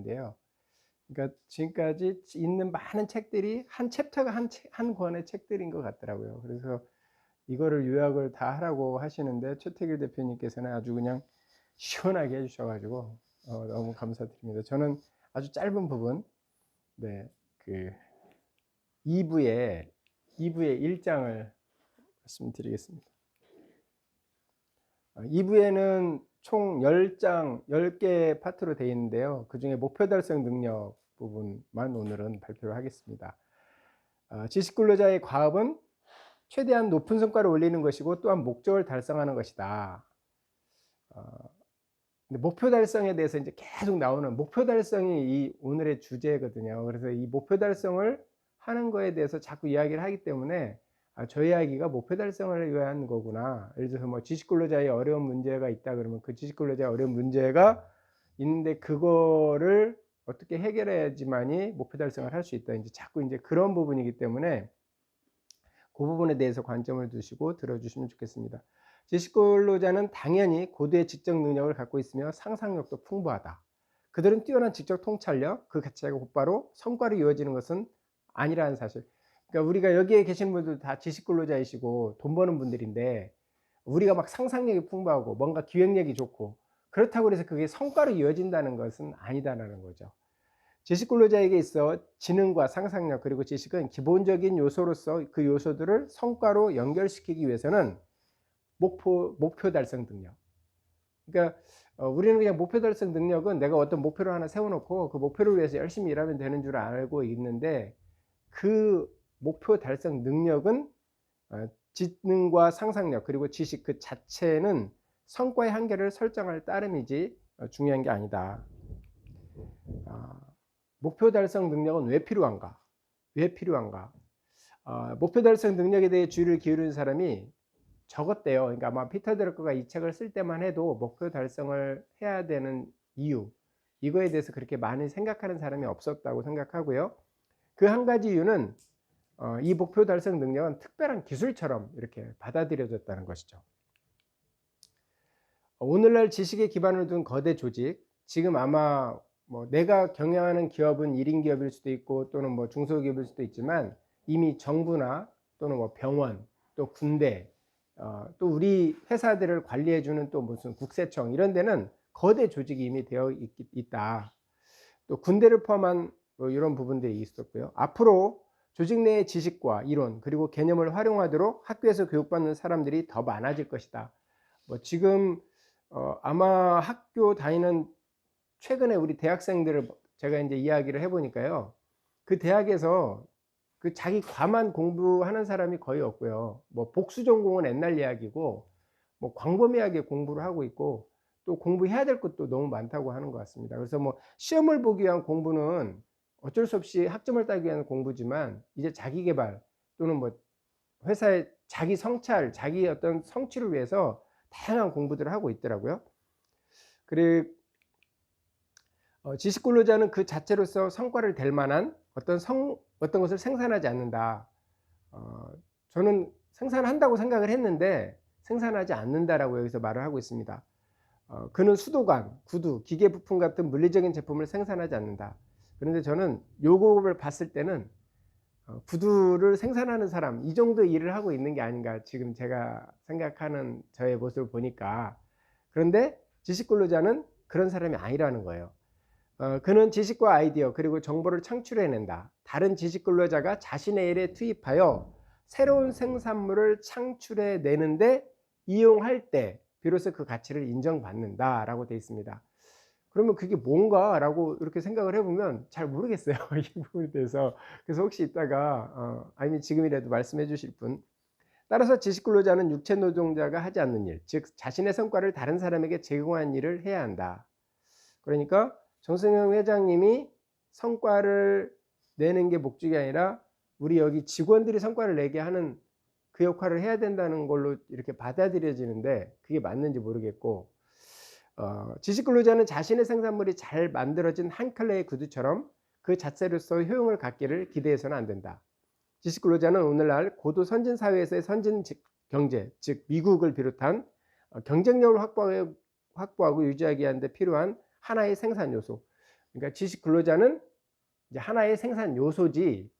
책인데요. 그러니까 지금까지 있는 많은 책들이 한 챕터가 한 권의 책들인 것 같더라고요. 그래서 이거를 요약을 다 하라고 하시는데 최태길 대표님께서는 아주 그냥 시원하게 해 주셔 가지고 너무 감사드립니다. 저는 아주 짧은 부분, 네, 그 2 부의 1 장을 말씀드리겠습니다. 2 부에는 총 10장 10개 파트로 되어 있는데요. 그중에 목표 달성 능력 부분만 오늘은 발표를 하겠습니다. 지식 근로자의 과업은 최대한 높은 성과를 올리는 것이고 또한 목적을 달성하는 것이다. 근데 목표 달성에 대해서 이제 계속 나오는 목표 달성이 이 오늘의 주제거든요. 그래서 이 목표 달성을 하는 거에 대해서 자꾸 이야기를 하기 때문에 저 이야기가 목표 달성을 위한 거구나. 예를 들어서 뭐 지식 근로자의 어려운 문제가 있다 그러면 그 지식 근로자의 어려운 문제가 있는데 그거를 어떻게 해결해야지만이 목표 달성을 할 수 있다. 이제 자꾸 이제 그런 부분이기 때문에 그 부분에 대해서 관점을 두시고 들어주시면 좋겠습니다. 지식 근로자는 당연히 고도의 지적 능력을 갖고 있으며 상상력도 풍부하다. 그들은 뛰어난 지적 통찰력, 그 자체가 곧바로 성과로 이어지는 것은 아니라는 사실. 그러니까 우리가 여기에 계신 분들 다 지식 근로자이시고 돈 버는 분들인데 우리가 막 상상력이 풍부하고 뭔가 기획력이 좋고 그렇다고 해서 그게 성과로 이어진다는 것은 아니다라는 거죠. 지식 근로자에게 있어 지능과 상상력 그리고 지식은 기본적인 요소로서 그 요소들을 성과로 연결시키기 위해서는 목표 달성 능력. 그러니까 우리는 그냥 목표 달성 능력은 내가 어떤 목표를 하나 세워놓고 그 목표를 위해서 열심히 일하면 되는 줄 알고 있는데 그 목표 달성 능력은 지능과 상상력 그리고 지식 그 자체는 성과의 한계를 설정할 따름이지 중요한 게 아니다. 목표 달성 능력은 왜 필요한가? 왜 필요한가? 목표 달성 능력에 대해 주의를 기울이는 사람이 적었대요. 그러니까 아마 피터 드러커가 이 책을 쓸 때만 해도 목표 달성을 해야 되는 이유, 이거에 대해서 그렇게 많이 생각하는 사람이 없었다고 생각하고요. 그 한 가지 이유는 이 목표 달성 능력은 특별한 기술처럼 이렇게 받아들여졌다는 것이죠. 오늘날 지식에 기반을 둔 거대 조직, 지금 아마 뭐 내가 경영하는 기업은 1인 기업일 수도 있고 또는 뭐 중소기업일 수도 있지만 이미 정부나 또는 뭐 병원 또 군대 또 우리 회사들을 관리해 주는 또 무슨 국세청 이런 데는 거대 조직이 이미 되어 있다. 또 군대를 포함한 뭐 이런 부분들이 있었고요. 앞으로 조직 내의 지식과 이론 그리고 개념을 활용하도록 학교에서 교육받는 사람들이 더 많아질 것이다. 뭐 지금 아마 학교 다니는 최근에 우리 대학생들을 제가 이제 이야기를 해 보니까요. 그 대학에서 그 자기 과만 공부하는 사람이 거의 없고요. 뭐 복수 전공은 옛날 이야기고 뭐 광범위하게 공부를 하고 있고 또 공부해야 될 것도 너무 많다고 하는 것 같습니다. 그래서 뭐 시험을 보기 위한 공부는 어쩔 수 없이 학점을 따기 위한 공부지만 이제 자기 개발 또는 뭐 회사의 자기 성찰, 자기 어떤 성취를 위해서 다양한 공부들을 하고 있더라고요. 그리고 지식 근로자는 그 자체로서 성과를 댈 만한 어떤 것을 생산하지 않는다. 저는 생산한다고 생각을 했는데 생산하지 않는다라고 여기서 말을 하고 있습니다. 그는 수도관, 구두, 기계 부품 같은 물리적인 제품을 생산하지 않는다. 그런데 저는 요거를 봤을 때는 구두를 생산하는 사람 이 정도 일을 하고 있는 게 아닌가 지금 제가 생각하는 저의 모습을 보니까. 그런데 지식 근로자는 그런 사람이 아니라는 거예요. 그는 지식과 아이디어 그리고 정보를 창출해낸다. 다른 지식 근로자가 자신의 일에 투입하여 새로운 생산물을 창출해내는데 이용할 때 비로소 그 가치를 인정받는다라고 되어 있습니다. 그러면 그게 뭔가라고 이렇게 생각을 해보면 잘 모르겠어요. 이 부분에 대해서. 그래서 혹시 이따가 아니면 지금이라도 말씀해 주실 분. 따라서 지식 근로자는 육체 노동자가 하지 않는 일, 즉 자신의 성과를 다른 사람에게 제공하는 일을 해야 한다. 그러니까 정승영 회장님이 성과를 내는 게 목적이 아니라 우리 여기 직원들이 성과를 내게 하는 그 역할을 해야 된다는 걸로 이렇게 받아들여지는데 그게 맞는지 모르겠고, 지식 근로자는 자신의 생산물이 잘 만들어진 한 켤레의 구두처럼 그 자체로서 효용을 갖기를 기대해서는 안 된다. 지식 근로자는 오늘날 고도 선진 사회에서의 선진 경제, 즉 미국을 비롯한 경쟁력을 확보하고 유지하기 위한 데 필요한 하나의 생산 요소. 그러니까 지식 근로자는 이제 하나의 생산 요소지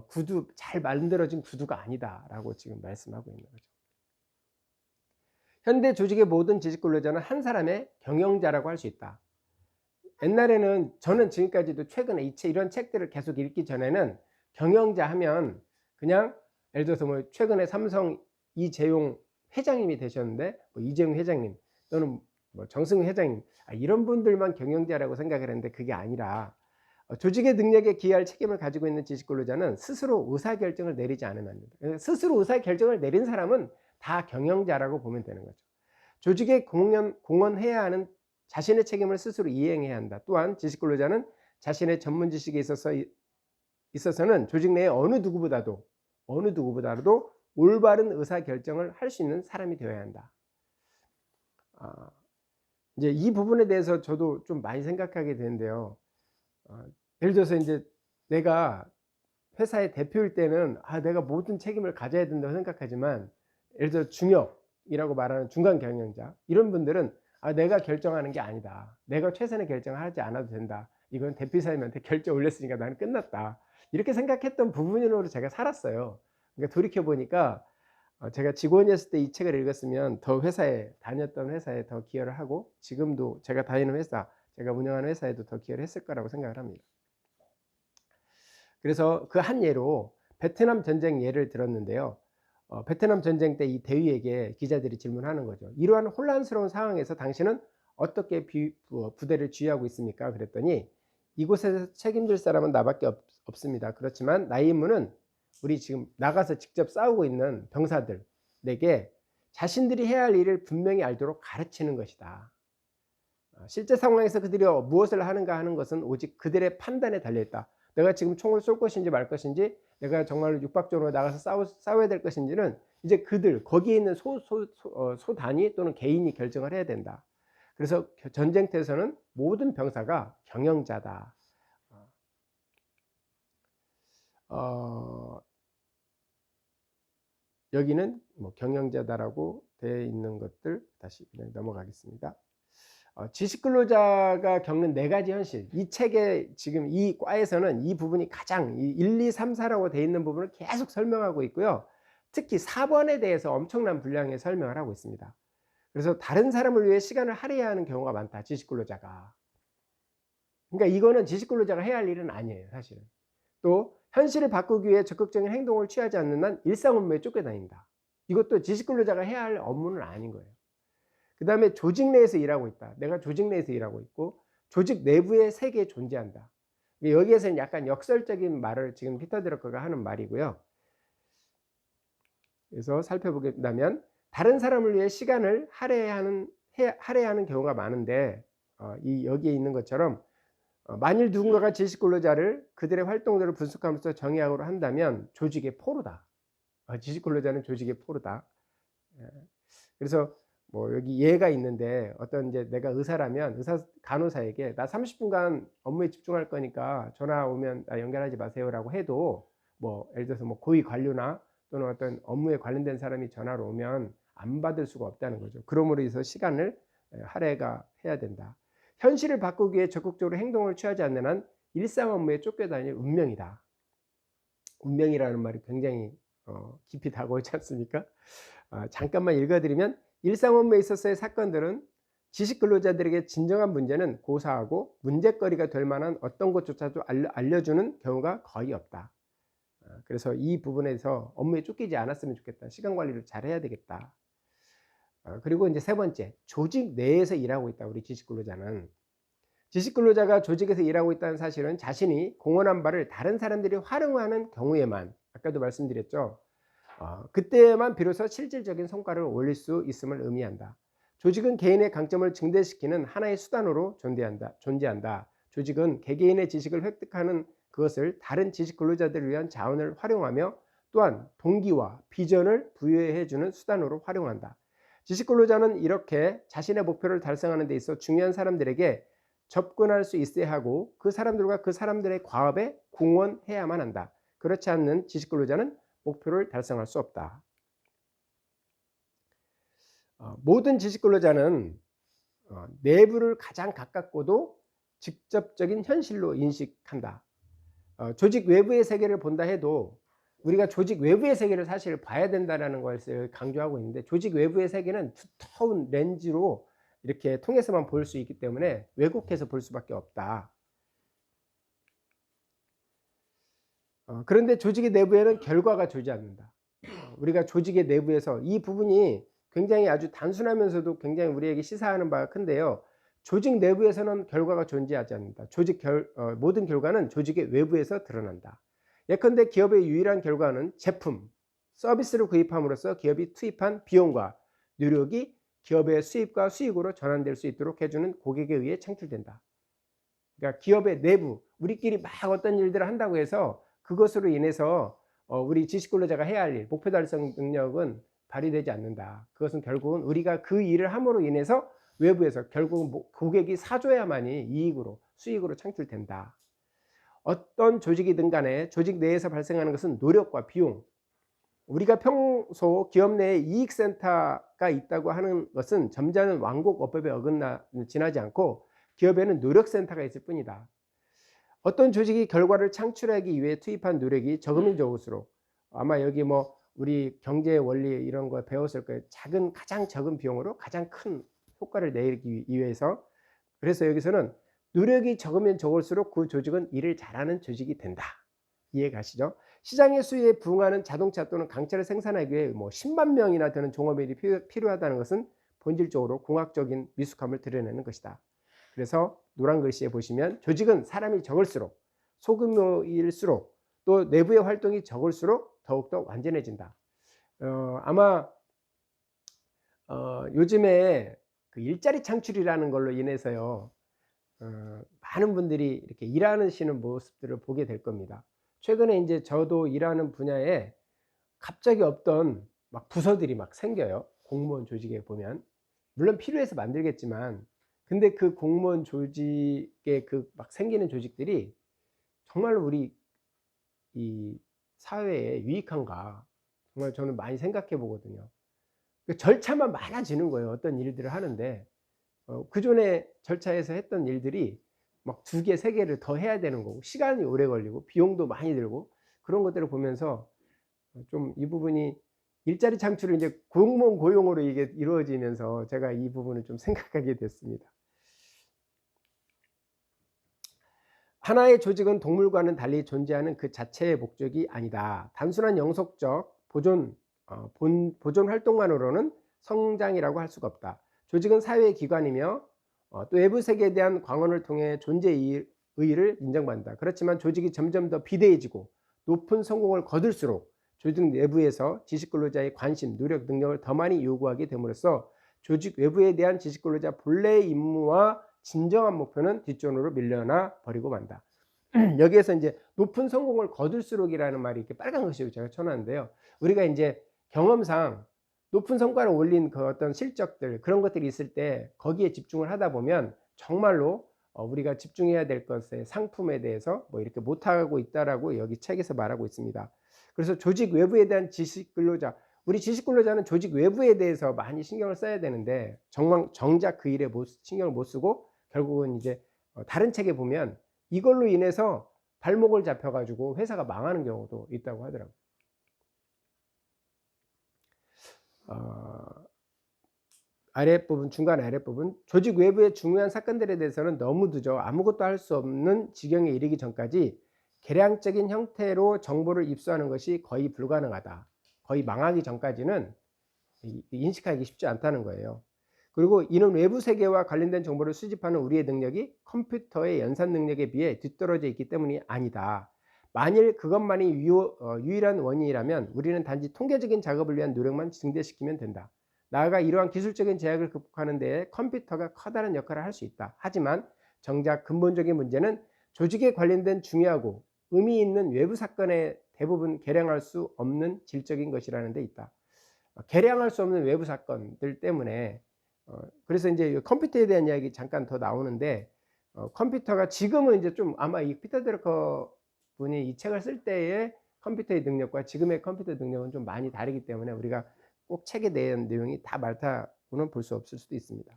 구두 잘 만들어진 구두가 아니다라고 지금 말씀하고 있는 거죠. 현대 조직의 모든 지식 근로자는 한 사람의 경영자라고 할 수 있다. 옛날에는 저는 지금까지도 최근에 이런 책들을 계속 읽기 전에는 경영자 하면 그냥 예를 들어서 뭐 최근에 삼성 이재용 회장님이 되셨는데 뭐 이재용 회장님 또는 뭐 정승훈 회장님 이런 분들만 경영자라고 생각을 했는데 그게 아니라 조직의 능력에 기여할 책임을 가지고 있는 지식 근로자는 스스로 의사결정을 내리지 않으면 안 된다. 스스로 의사결정을 내린 사람은 다 경영자라고 보면 되는 거죠. 조직에 공헌해야 하는 자신의 책임을 스스로 이행해야 한다. 또한 지식 근로자는 자신의 전문 지식에 있어서는 조직 내의 어느 누구보다도 올바른 의사결정을 할 수 있는 사람이 되어야 한다. 이제 이 부분에 대해서 저도 좀 많이 생각하게 되는데요. 예를 들어서 이제 내가 회사의 대표일 때는 내가 모든 책임을 가져야 된다고 생각하지만 예를 들어 중역이라고 말하는 중간 경영자 이런 분들은 내가 결정하는 게 아니다. 내가 최선의 결정을 하지 않아도 된다. 이건 대표이사님한테 결정 올렸으니까 나는 끝났다. 이렇게 생각했던 부분으로 제가 살았어요. 그러니까 돌이켜 보니까 제가 직원이었을 때 이 책을 읽었으면 더 다녔던 회사에 더 기여를 하고 지금도 제가 다니는 회사, 제가 운영하는 회사에도 더 기여를 했을 거라고 생각을 합니다. 그래서 그 한 예로 베트남 전쟁 예를 들었는데요. 베트남 전쟁 때 이 대위에게 기자들이 질문하는 거죠. 이러한 혼란스러운 상황에서 당신은 어떻게 부대를 지휘하고 있습니까? 그랬더니 이곳에서 책임질 사람은 나밖에 없습니다. 그렇지만 나의 임무는 우리 지금 나가서 직접 싸우고 있는 병사들에게 자신들이 해야 할 일을 분명히 알도록 가르치는 것이다. 실제 상황에서 그들이 무엇을 하는가 하는 것은 오직 그들의 판단에 달려있다. 내가 지금 총을 쏠 것인지 말 것인지 내가 정말로 육박적으로 나가서 싸워야 될 것인지는 이제 거기에 있는 소단위 또는 개인이 결정을 해야 된다. 그래서 전쟁터에서는 모든 병사가 경영자다. 여기는 뭐 경영자다라고 되어 있는 것들 다시 그냥 넘어가겠습니다. 지식 근로자가 겪는 4가지 현실. 이 책에 지금 이 과에서는 이 부분이 가장 1, 2, 3, 4라고 되어 있는 부분을 계속 설명하고 있고요. 특히 4번에 대해서 엄청난 분량의 설명을 하고 있습니다. 그래서 다른 사람을 위해 시간을 할애하는 경우가 많다. 지식 근로자가. 그러니까 이거는 지식 근로자가 해야 할 일은 아니에요, 사실은. 또 현실을 바꾸기 위해 적극적인 행동을 취하지 않는 한 일상 업무에 쫓겨다닌다. 이것도 지식 근로자가 해야 할 업무는 아닌 거예요. 그 다음에 조직 내에서 일하고 있다. 내가 조직 내에서 일하고 있고 조직 내부의 세계에 존재한다. 여기에서는 약간 역설적인 말을 지금 피터 드러커가 하는 말이고요. 그래서 살펴보게 된다면 다른 사람을 위해 시간을 할애하는 경우가 많은데 여기에 있는 것처럼 만일 누군가가 지식 근로자를 그들의 활동들을 분석하면서 정의하고 한다면 조직의 포로다. 지식 근로자는 조직의 포로다. 그래서 뭐 여기 예가 있는데 어떤 이제 내가 의사라면 간호사에게 나 30분간 업무에 집중할 거니까 전화 오면 나 연결하지 마세요라고 해도 뭐 예를 들어서 뭐 고위 관료나 또는 어떤 업무에 관련된 사람이 전화로 오면 안 받을 수가 없다는 거죠. 그러므로 해서 시간을 할애가 해야 된다. 현실을 바꾸기 위해 적극적으로 행동을 취하지 않는 한 일상 업무에 쫓겨다닐 운명이다. 운명이라는 말이 굉장히 깊이 다가오지 않습니까? 잠깐만 읽어드리면 일상 업무에 있어서의 사건들은 지식 근로자들에게 진정한 문제는 고사하고 문제거리가 될 만한 어떤 것조차도 알려주는 경우가 거의 없다. 그래서 이 부분에서 업무에 쫓기지 않았으면 좋겠다. 시간 관리를 잘 해야 되겠다. 그리고 이제 3번째, 조직 내에서 일하고 있다. 우리 지식 근로자는. 지식 근로자가 조직에서 일하고 있다는 사실은 자신이 공헌한 바를 다른 사람들이 활용하는 경우에만, 아까도 말씀드렸죠. 그때만 비로소 실질적인 성과를 올릴 수 있음을 의미한다. 조직은 개인의 강점을 증대시키는 하나의 수단으로 존재한다. 조직은 개개인의 지식을 획득하는 그것을 다른 지식 근로자들을 위한 자원을 활용하며 또한 동기와 비전을 부여해주는 수단으로 활용한다. 지식 근로자는 이렇게 자신의 목표를 달성하는 데 있어 중요한 사람들에게 접근할 수 있어야 하고 그 사람들과 그 사람들의 과업에 공헌해야만 한다. 그렇지 않는 지식 근로자는 목표를 달성할 수 없다. 모든 지식 근로자는 내부를 가장 가깝고도 직접적인 현실로 인식한다. 조직 외부의 세계를 본다 해도 우리가 조직 외부의 세계를 사실 봐야 된다라는 것을 강조하고 있는데, 조직 외부의 세계는 두터운 렌즈로 이렇게 통해서만 볼 수 있기 때문에 왜곡해서 볼 수밖에 없다. 그런데 조직의 내부에는 결과가 존재합니다. 우리가 조직의 내부에서 이 부분이 굉장히 아주 단순하면서도 굉장히 우리에게 시사하는 바가 큰데요. 조직 내부에서는 결과가 존재하지 않는다. 모든 결과는 조직의 외부에서 드러난다. 예컨대 기업의 유일한 결과는 제품, 서비스를 구입함으로써 기업이 투입한 비용과 노력이 기업의 수입과 수익으로 전환될 수 있도록 해주는 고객에 의해 창출된다. 그러니까 기업의 내부, 우리끼리 막 어떤 일들을 한다고 해서 그것으로 인해서 우리 지식근로자가 해야 할 일, 목표 달성 능력은 발휘되지 않는다. 그것은 결국은 우리가 그 일을 함으로 인해서 외부에서 결국은 고객이 사줘야만이 이익으로, 수익으로 창출된다. 어떤 조직이든 간에 조직 내에서 발생하는 것은 노력과 비용. 우리가 평소 기업 내에 이익센터가 있다고 하는 것은 점잖은 왕곡어법에 지나지 않고 기업에는 노력센터가 있을 뿐이다. 어떤 조직이 결과를 창출하기 위해 투입한 노력이 적으면 적을수록, 아마 여기 뭐 우리 경제 원리 이런 거 배웠을 거예요. 가장 적은 비용으로 가장 큰 효과를 내기 위해서. 그래서 여기서는 노력이 적으면 적을수록 그 조직은 일을 잘하는 조직이 된다. 이해 가시죠? 시장의 수요에 부응하는 자동차 또는 강차를 생산하기 위해 뭐 10만 명이나 되는 종업원이 필요하다는 것은 본질적으로 공학적인 미숙함을 드러내는 것이다. 그래서 노란 글씨에 보시면 조직은 사람이 적을수록, 소규모일수록, 또 내부의 활동이 적을수록 더욱더 완전해진다. 아마 요즘에 그 일자리 창출이라는 걸로 인해서요, 많은 분들이 이렇게 일하시는 모습들을 보게 될 겁니다. 최근에 이제 저도 일하는 분야에 갑자기 없던 막 부서들이 막 생겨요. 공무원 조직에 보면. 물론 필요해서 만들겠지만, 근데 그 공무원 조직에 그 막 생기는 조직들이 정말로 우리 이 사회에 유익한가, 정말 저는 많이 생각해 보거든요. 그 절차만 많아지는 거예요. 어떤 일들을 하는데 그전에 절차에서 했던 일들이 막 2개, 3개를 더 해야 되는 거고, 시간이 오래 걸리고 비용도 많이 들고, 그런 것들을 보면서 좀 이 부분이 일자리 창출이 이제 공무원 고용으로 이게 이루어지면서 제가 이 부분을 좀 생각하게 됐습니다. 하나의 조직은 동물과는 달리 존재하는 그 자체의 목적이 아니다. 단순한 영속적 보존 활동만으로는 성장이라고 할 수가 없다. 조직은 사회의 기관이며 또 외부 세계에 대한 광원을 통해 존재 의의를 인정받는다. 그렇지만 조직이 점점 더 비대해지고 높은 성공을 거둘수록 조직 내부에서 지식근로자의 관심, 노력, 능력을 더 많이 요구하게 됨으로써 조직 외부에 대한 지식근로자 본래의 임무와 진정한 목표는 뒷전으로 밀려나 버리고 만다. 여기에서 이제 높은 성공을 거둘수록이라는 말이 이렇게 빨간 글씨로 제가 쳐놨는데요. 우리가 이제 경험상 높은 성과를 올린 그 어떤 실적들, 그런 것들이 있을 때 거기에 집중을 하다 보면 정말로 우리가 집중해야 될 것의 상품에 대해서 뭐 이렇게 못하고 있다라고 여기 책에서 말하고 있습니다. 그래서 조직 외부에 대한 지식근로자, 우리 지식근로자는 조직 외부에 대해서 많이 신경을 써야 되는데 정작 그 일에 신경을 못 쓰고 결국은 이제 다른 책에 보면 이걸로 인해서 발목을 잡혀가지고 회사가 망하는 경우도 있다고 하더라고요. 아랫부분, 중간 아랫부분, 조직 외부의 중요한 사건들에 대해서는 너무 늦어 아무것도 할 수 없는 지경에 이르기 전까지 계량적인 형태로 정보를 입수하는 것이 거의 불가능하다. 거의 망하기 전까지는 인식하기 쉽지 않다는 거예요. 그리고 이는 외부 세계와 관련된 정보를 수집하는 우리의 능력이 컴퓨터의 연산 능력에 비해 뒤떨어져 있기 때문이 아니다. 만일 그것만이 유일한 원인이라면 우리는 단지 통계적인 작업을 위한 노력만 증대시키면 된다. 나아가 이러한 기술적인 제약을 극복하는 데에 컴퓨터가 커다란 역할을 할 수 있다. 하지만 정작 근본적인 문제는 조직에 관련된 중요하고 의미 있는 외부 사건에 대부분 계량할 수 없는 질적인 것이라는 데 있다. 계량할 수 없는 외부 사건들 때문에 그래서 이제 컴퓨터에 대한 이야기 잠깐 더 나오는데, 컴퓨터가 지금은 이제 좀 아마 이 피터 드러커 분이 이 책을 쓸 때의 컴퓨터의 능력과 지금의 컴퓨터 능력은 좀 많이 다르기 때문에 우리가 꼭 책에 대한 내용이 다 맞다고는 볼 수 없을 수도 있습니다.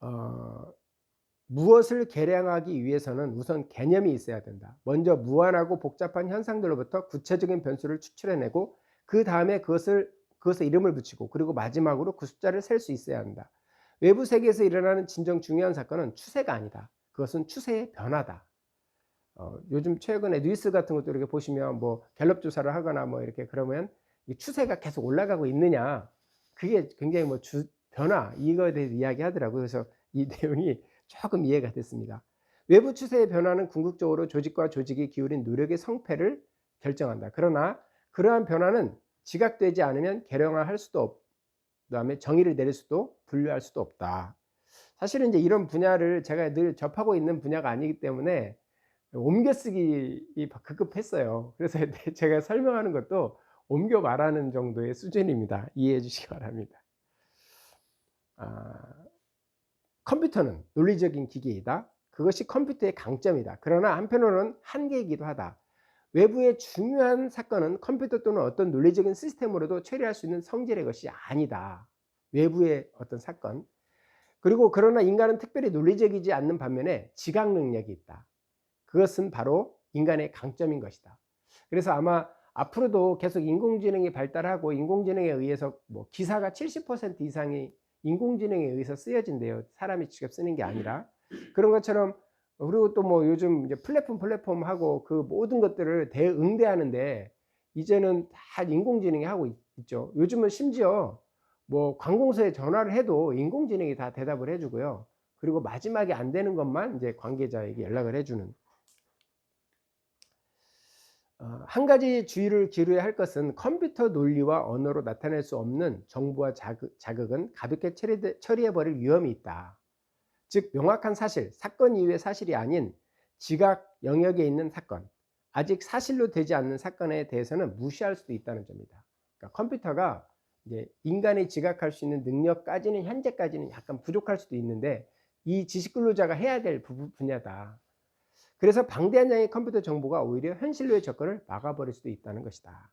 어 무엇을 계량하기 위해서는 우선 개념이 있어야 된다. 먼저 무한하고 복잡한 현상들로부터 구체적인 변수를 추출해내고 그다음에 그것에 이름을 붙이고 그리고 마지막으로 그 숫자를 셀 수 있어야 한다. 외부 세계에서 일어나는 진정 중요한 사건은 추세가 아니다. 그것은 추세의 변화다. 요즘 최근에 뉴스 같은 것도 이렇게 보시면 뭐 갤럽 조사를 하거나 뭐 이렇게 그러면 이 추세가 계속 올라가고 있느냐, 그게 굉장히 뭐 변화 이거에 대해서 이야기하더라고요. 그래서 이 내용이 조금 이해가 됐습니다. 외부 추세의 변화는 궁극적으로 조직과 조직이 기울인 노력의 성패를 결정한다. 그러나 그러한 변화는 지각되지 않으면 계량화할 수도 그다음에 정의를 내릴 수도 분류할 수도 없다. 사실은 이제 이런 분야를 제가 늘 접하고 있는 분야가 아니기 때문에 옮겨 쓰기 급급했어요. 그래서 제가 설명하는 것도 옮겨 말하는 정도의 수준입니다. 이해해 주시기 바랍니다. 컴퓨터는 논리적인 기기이다. 그것이 컴퓨터의 강점이다. 그러나 한편으로는 한계이기도 하다. 외부의 중요한 사건은 컴퓨터 또는 어떤 논리적인 시스템으로도 처리할 수 있는 성질의 것이 아니다. 외부의 어떤 사건. 그리고 그러나 인간은 특별히 논리적이지 않는 반면에 지각 능력이 있다. 그것은 바로 인간의 강점인 것이다. 그래서 아마 앞으로도 계속 인공지능이 발달하고 인공지능에 의해서 뭐 기사가 70% 이상이 인공지능에 의해서 쓰여진대요. 사람이 직접 쓰는 게 아니라. 그런 것처럼 그리고 또 뭐 요즘 이제 플랫폼하고 그 모든 것들을 대응대하는데 이제는 다 인공지능이 하고 있죠. 요즘은 심지어 뭐 관공서에 전화를 해도 인공지능이 다 대답을 해주고요. 그리고 마지막에 안 되는 것만 이제 관계자에게 연락을 해주는. 한 가지 주의를 기울여야 할 것은 컴퓨터 논리와 언어로 나타낼 수 없는 정보와 자극은 가볍게 처리해버릴 위험이 있다. 즉 명확한 사실, 사건 이후의 사실이 아닌 지각 영역에 있는 사건, 아직 사실로 되지 않는 사건에 대해서는 무시할 수도 있다는 점이다. 그러니까 컴퓨터가 이제 인간이 지각할 수 있는 능력까지는 현재까지는 약간 부족할 수도 있는데 이 지식 근로자가 해야 될 분야다. 그래서 방대한 양의 컴퓨터 정보가 오히려 현실로의 접근을 막아버릴 수도 있다는 것이다.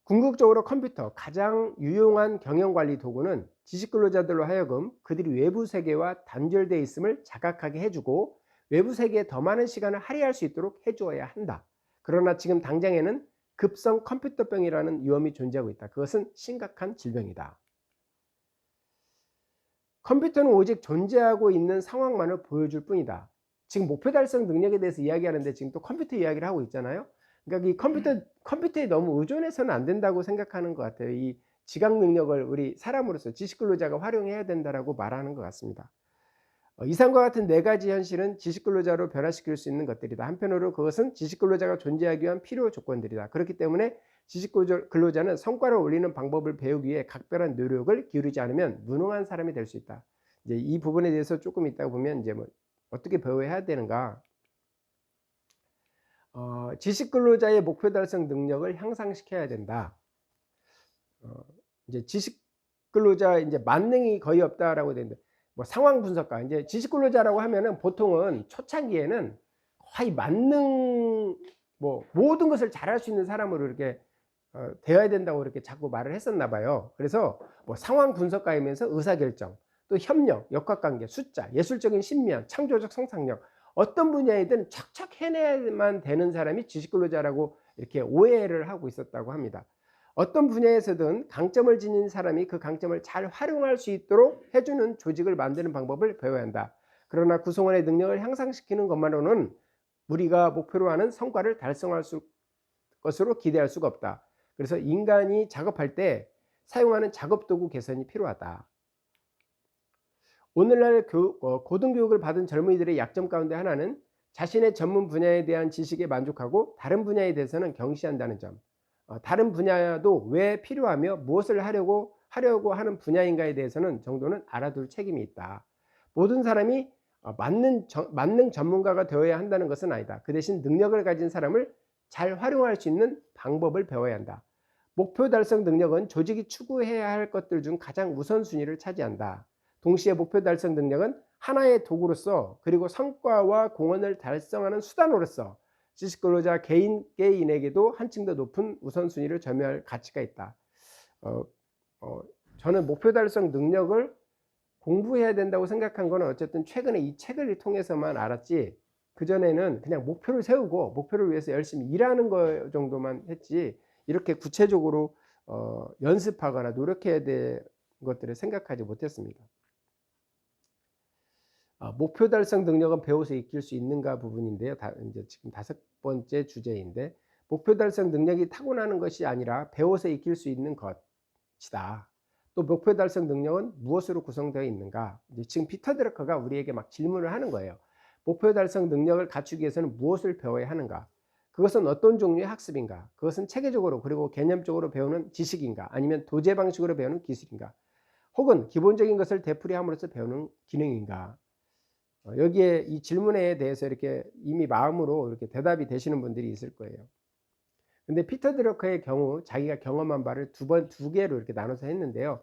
궁극적으로 컴퓨터 가장 유용한 경영관리 도구는 지식근로자들로 하여금 그들이 외부 세계와 단절되어 있음을 자각하게 해주고 외부 세계에 더 많은 시간을 할애할 수 있도록 해주어야 한다. 그러나 지금 당장에는 급성 컴퓨터병이라는 위험이 존재하고 있다. 그것은 심각한 질병이다. 컴퓨터는 오직 존재하고 있는 상황만을 보여줄 뿐이다. 지금 목표 달성 능력에 대해서 이야기하는데 지금 또 컴퓨터 이야기를 하고 있잖아요. 그러니까 이 컴퓨터에 너무 의존해서는 안 된다고 생각하는 것 같아요. 이 지각 능력을 우리 사람으로서 지식근로자가 활용해야 된다라고 말하는 것 같습니다. 이상과 같은 네 가지 현실은 지식근로자로 변화시킬 수 있는 것들이다. 한편으로 그것은 지식근로자가 존재하기 위한 필요 조건들이다. 그렇기 때문에 지식근로자는 성과를 올리는 방법을 배우기 위해 각별한 노력을 기울이지 않으면 무능한 사람이 될 수 있다. 이제 이 부분에 대해서 조금 이따가 보면 이제 뭐 어떻게 배워야 되는가. 지식근로자의 목표 달성 능력을 향상시켜야 된다. 이제 지식근로자 이제 만능이 거의 없다라고 되는데 뭐 상황 분석가 이제 지식근로자라고 하면은 보통은 초창기에는 거의 만능 뭐 모든 것을 잘할 수 있는 사람으로 이렇게 되어야 된다고 이렇게 자꾸 말을 했었나 봐요. 그래서 뭐 상황 분석가이면서 의사결정, 또 협력, 역학관계, 숫자, 예술적인 신미한, 창조적 상상력 어떤 분야이든 척척 해내야만 되는 사람이 지식근로자라고 이렇게 오해를 하고 있었다고 합니다. 어떤 분야에서든 강점을 지닌 사람이 그 강점을 잘 활용할 수 있도록 해주는 조직을 만드는 방법을 배워야 한다. 그러나 구성원의 능력을 향상시키는 것만으로는 우리가 목표로 하는 성과를 달성할 것으로 기대할 수가 없다. 그래서 인간이 작업할 때 사용하는 작업도구 개선이 필요하다. 오늘날 고등교육을 받은 젊은이들의 약점 가운데 하나는 자신의 전문 분야에 대한 지식에 만족하고 다른 분야에 대해서는 경시한다는 점. 다른 분야도 왜 필요하며 무엇을 하려고 하는 분야인가에 대해서는 정도는 알아둘 책임이 있다. 모든 사람이 만능 전문가가 되어야 한다는 것은 아니다. 그 대신 능력을 가진 사람을 잘 활용할 수 있는 방법을 배워야 한다. 목표 달성 능력은 조직이 추구해야 할 것들 중 가장 우선순위를 차지한다. 동시에 목표 달성 능력은 하나의 도구로서 그리고 성과와 공헌을 달성하는 수단으로서 지식근로자 개인에게도 한층 더 높은 우선순위를 점유할 가치가 있다. 저는 목표 달성 능력을 공부해야 된다고 생각한 거는 어쨌든 최근에 이 책을 통해서만 알았지, 그전에는 그냥 목표를 세우고 목표를 위해서 열심히 일하는 거 정도만 했지, 이렇게 구체적으로 연습하거나 노력해야 될 것들을 생각하지 못했습니다. 목표 달성 능력은 배워서 익힐 수 있는가 부분인데요. 이제 지금 5번째 주제인데, 목표 달성 능력이 타고나는 것이 아니라 배워서 익힐 수 있는 것이다. 또 목표 달성 능력은 무엇으로 구성되어 있는가? 이제 지금 피터 드러커가 우리에게 막 질문을 하는 거예요. 목표 달성 능력을 갖추기 위해서는 무엇을 배워야 하는가? 그것은 어떤 종류의 학습인가? 그것은 체계적으로 그리고 개념적으로 배우는 지식인가? 아니면 도제 방식으로 배우는 기술인가? 혹은 기본적인 것을 되풀이함으로써 배우는 기능인가? 여기에 이 질문에 대해서 이렇게 이미 마음으로 이렇게 대답이 되시는 분들이 있을 거예요. 근데 피터 드러커의 경우 자기가 경험한 바를 두 개로 이렇게 나눠서 했는데요.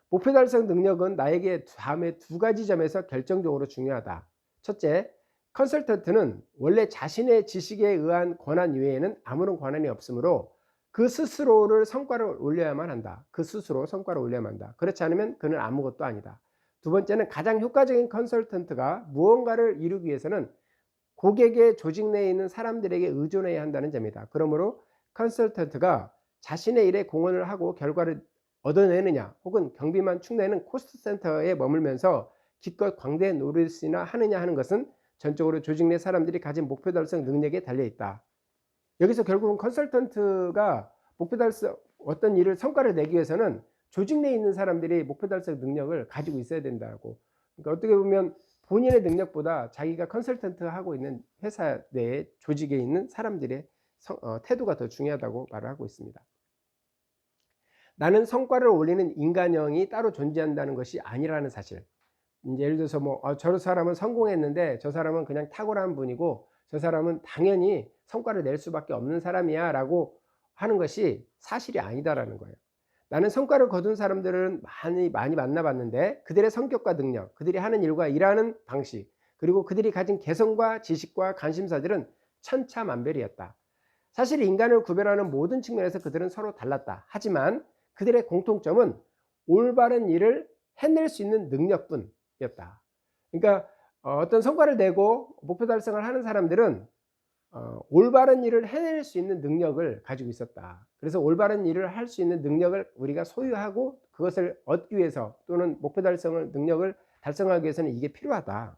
목표 달성 능력은 나에게 다음에 2가지 점에서 결정적으로 중요하다. 첫째, 컨설턴트는 원래 자신의 지식에 의한 권한 이외에는 아무런 권한이 없으므로 그 스스로를 성과를 올려야만 한다. 그 스스로 성과를 올려야만 한다. 그렇지 않으면 그는 아무것도 아니다. 두 번째는 가장 효과적인 컨설턴트가 무언가를 이루기 위해서는 고객의 조직 내에 있는 사람들에게 의존해야 한다는 점이다. 그러므로 컨설턴트가 자신의 일에 공헌을 하고 결과를 얻어내느냐, 혹은 경비만 축내는 코스트 센터에 머물면서 기껏 광대 노릇이나 하느냐 하는 것은 전적으로 조직 내 사람들이 가진 목표 달성 능력에 달려 있다. 여기서 결국은 컨설턴트가 목표 달성 어떤 일을 성과를 내기 위해서는 조직 내에 있는 사람들이 목표 달성 능력을 가지고 있어야 된다고. 그러니까 어떻게 보면 본인의 능력보다 자기가 컨설턴트 하고 있는 회사 내에 조직에 있는 사람들의 태도가 더 중요하다고 말을 하고 있습니다. 나는 성과를 올리는 인간형이 따로 존재한다는 것이 아니라는 사실. 이제 예를 들어서 저 사람은 성공했는데 저 사람은 그냥 탁월한 분이고 저 사람은 당연히 성과를 낼 수밖에 없는 사람이야 라고 하는 것이 사실이 아니다라는 거예요. 나는 성과를 거둔 사람들은 많이 만나봤는데 그들의 성격과 능력, 그들이 하는 일과 일하는 방식, 그리고 그들이 가진 개성과 지식과 관심사들은 천차만별이었다. 사실 인간을 구별하는 모든 측면에서 그들은 서로 달랐다. 하지만 그들의 공통점은 올바른 일을 해낼 수 있는 능력뿐이었다. 그러니까 어떤 성과를 내고 목표 달성을 하는 사람들은 올바른 일을 해낼 수 있는 능력을 가지고 있었다. 그래서 올바른 일을 할 수 있는 능력을 우리가 소유하고 그것을 얻기 위해서 또는 목표 달성을 능력을 달성하기 위해서는 이게 필요하다.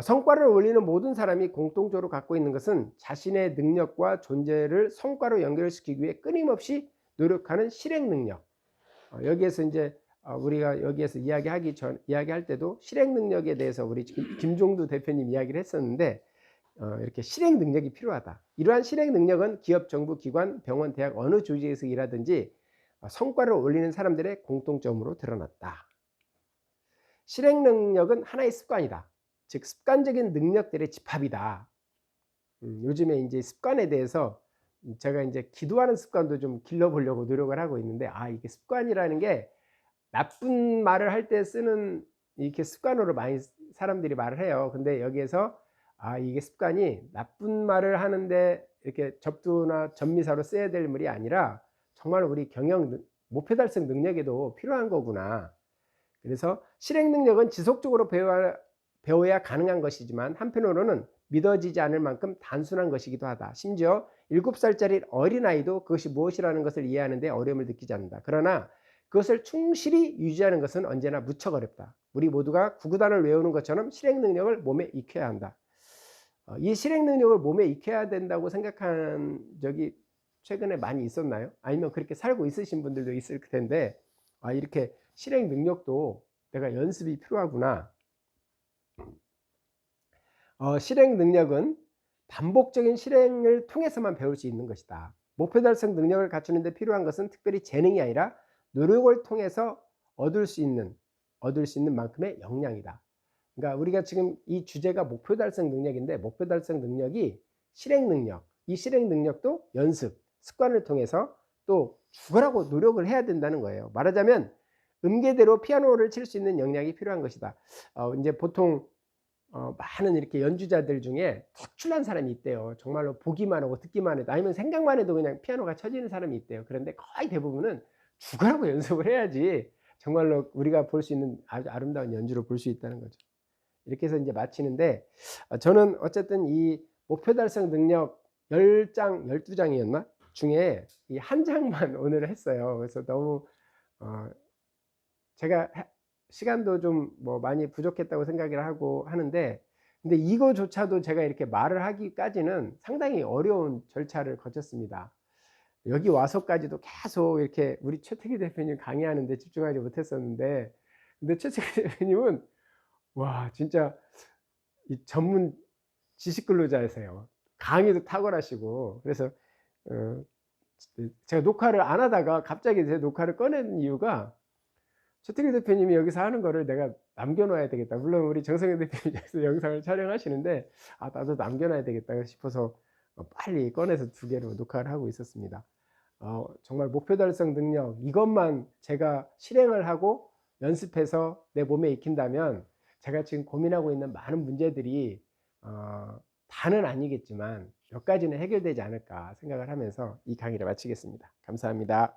성과를 올리는 모든 사람이 공통적으로 갖고 있는 것은 자신의 능력과 존재를 성과로 연결시키기 위해 끊임없이 노력하는 실행 능력. 여기에서 이제 우리가 여기에서 이야기할 때도 실행 능력에 대해서 우리 김종두 대표님 이야기를 했었는데, 이렇게 실행 능력이 필요하다. 이러한 실행 능력은 기업, 정부, 기관, 병원, 대학 어느 조직에서 일하든지 성과를 올리는 사람들의 공통점으로 드러났다. 실행 능력은 하나의 습관이다. 즉 습관적인 능력들의 집합이다. 요즘에 이제 습관에 대해서 제가 이제 기도하는 습관도 좀 길러보려고 노력을 하고 있는데, 이게 습관이라는 게 나쁜 말을 할 때 쓰는 이렇게 습관으로 많이 사람들이 말을 해요. 근데 여기에서 이게 습관이 나쁜 말을 하는데 이렇게 접두나 전미사로 써야 될 말이 아니라 정말 우리 목표 달성 능력에도 필요한 거구나. 그래서 실행 능력은 지속적으로 배워야 가능한 것이지만 한편으로는 믿어지지 않을 만큼 단순한 것이기도 하다. 심지어 7살짜리 어린아이도 그것이 무엇이라는 것을 이해하는 데 어려움을 느끼지 않는다. 그러나 그것을 충실히 유지하는 것은 언제나 무척 어렵다. 우리 모두가 구구단을 외우는 것처럼 실행 능력을 몸에 익혀야 한다. 이 실행 능력을 몸에 익혀야 된다고 생각한 적이 최근에 많이 있었나요? 아니면 그렇게 살고 있으신 분들도 있을 텐데, 이렇게 실행 능력도 내가 연습이 필요하구나. 실행 능력은 반복적인 실행을 통해서만 배울 수 있는 것이다. 목표 달성 능력을 갖추는 데 필요한 것은 특별히 재능이 아니라 노력을 통해서 얻을 수 있는 만큼의 역량이다. 그러니까 우리가 지금 이 주제가 목표 달성 능력인데, 목표 달성 능력이 실행 능력, 이 실행 능력도 연습, 습관을 통해서 또 죽으라고 노력을 해야 된다는 거예요. 말하자면 음계대로 피아노를 칠 수 있는 역량이 필요한 것이다. 이제 보통 많은 이렇게 연주자들 중에 특출난 사람이 있대요. 정말로 보기만 하고 듣기만 해도, 아니면 생각만 해도 그냥 피아노가 쳐지는 사람이 있대요. 그런데 거의 대부분은 죽으라고 연습을 해야지 정말로 우리가 볼 수 있는 아주 아름다운 연주로 볼 수 있다는 거죠. 이렇게 해서 이제 마치는데 저는 어쨌든 이 목표 달성 능력 10장 12장이었나? 중에 이 한 장만 오늘 했어요. 그래서 너무 어 제가 시간도 좀 뭐 많이 부족했다고 생각을 하고 하는데, 근데 이거조차도 제가 이렇게 말을 하기까지는 상당히 어려운 절차를 거쳤습니다. 여기 와서까지도 계속 이렇게 우리 최태기 대표님 강의하는 데 집중하지 못했었는데, 근데 최태기 대표님은 와 진짜 이 전문 지식 근로자이세요. 강의도 탁월하시고. 그래서 어 제가 녹화를 안 하다가 갑자기 제 녹화를 꺼낸 이유가, 최태길 대표님이 여기서 하는 거를 내가 남겨 놔야 되겠다. 물론 우리 정성현 대표님 여기서 영상을 촬영하시는데 나도 남겨 놔야 되겠다 싶어서 빨리 꺼내서 두 개로 녹화를 하고 있었습니다. 정말 목표 달성 능력 이것만 제가 실행을 하고 연습해서 내 몸에 익힌다면 제가 지금 고민하고 있는 많은 문제들이 다는 아니겠지만 몇 가지는 해결되지 않을까 생각을 하면서 이 강의를 마치겠습니다. 감사합니다.